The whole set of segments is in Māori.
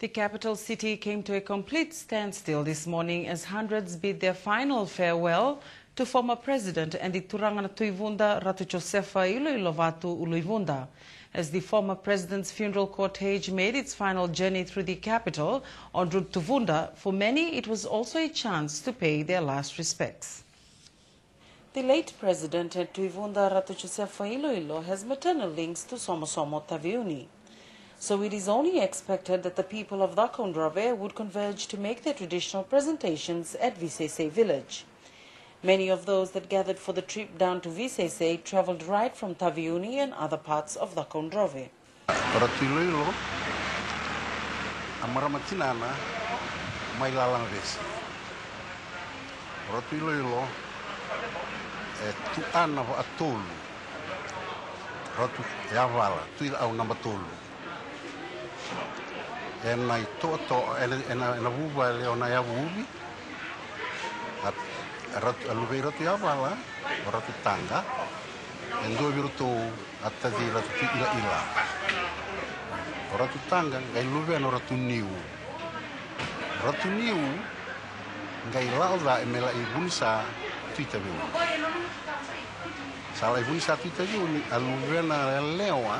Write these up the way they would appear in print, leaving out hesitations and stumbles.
The capital city came to a complete standstill this morning as hundreds bid their final farewell to former president and the Turanga Tuivunda Ratu Josefa Iloilo Uloivunda. As the former president's funeral cortege made its final journey through the capital en route to Vunda, for many it was also a chance to pay their last respects. The late president and Tuivunda Ratu Josefa Iloilo has maternal links to Somosomo Taviuni. So it is only expected that the people of Dhakondrove would converge to make their traditional presentations at Visese village. Many of those that gathered for the trip down to Visese travelled right from Taviuni and other parts of Dhakondrove. Ratu Iloilo, amaramatinana, mai lalang vesi. Ratu Iloilo, tuana wa atolu. Ratu yavala, tuila au namba tolu. Ena I toto ena vuva leona ya vuvi. Ratu aluve ratu yavala, ratu tanga. Endo viruto atadi ratu ila. Ratu tanga ngai luve no ratu niu. Ratu niu ngai lauda emela ibunsa tuita viu. Sala ibunsa tuita viu ni aluve na leoa.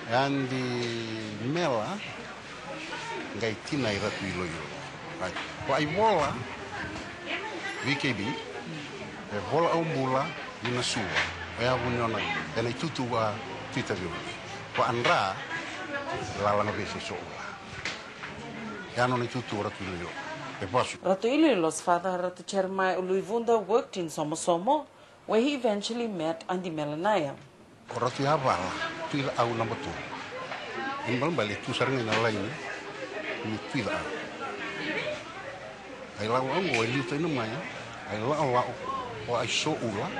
Andi mela ngai tina I Ratu Iloilo. Wa I bola VKB e bola au mula ina sua. Wa vuniona ena tutu wa tita viu. Wa andra la vese sola. Ya no ni tutu Ratu Iloilo. E posso. Ratu Iloilo's father, Ratu Chermai Uloivunda, worked in Somosomo, where he eventually met Andi Melanaya. Ratu yavala tuila au namba tu. Imbal bali tu sarang ina lain ni tuila au. Ai lau au o liu ina mai. Ai lau o ai so ula.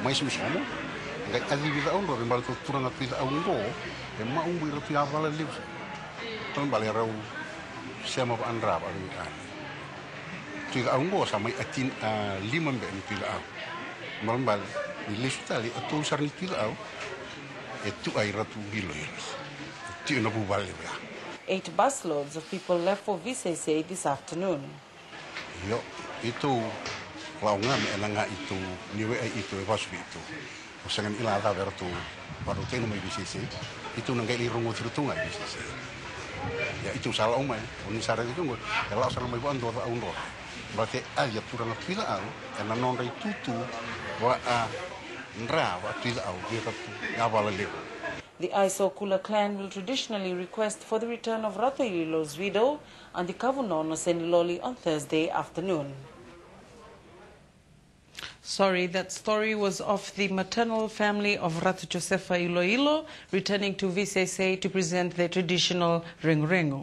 Mais somo. Ngai adi vida au ro imbal tu turanga tuila au ngo. E ma umbu Ratu yavala liu. Ton bali rau sema pa andra ba ni kan. Tuila au ngo sama atin 5 mbe ni tuila au. Imbal ni listali atu sarang tuila au. Etu ai Ratu Iloilo. 8 busloads of people left for Visese this afternoon. Yo, itu laungan elanga itu niwe itu evasu itu. Usangan ilada vertu baru tenu mai Visese. Itu nangai irungu tertunga Visese. Ya itu salah umai. Uni sarang itu ngol. Ela sarang mai buan dua tahun dua. Berarti aja turang tuila au. Ena nongai tutu wa ndra wa tuila au. Dia tu ngawala leu. The Iso Kula clan will traditionally request for the return of Ratu Iloilo's widow and the Kavunono Seniloli on Thursday afternoon. Sorry, that story was of the maternal family of Ratu Josefa Iloilo returning to Visese to present their traditional ring-ringo.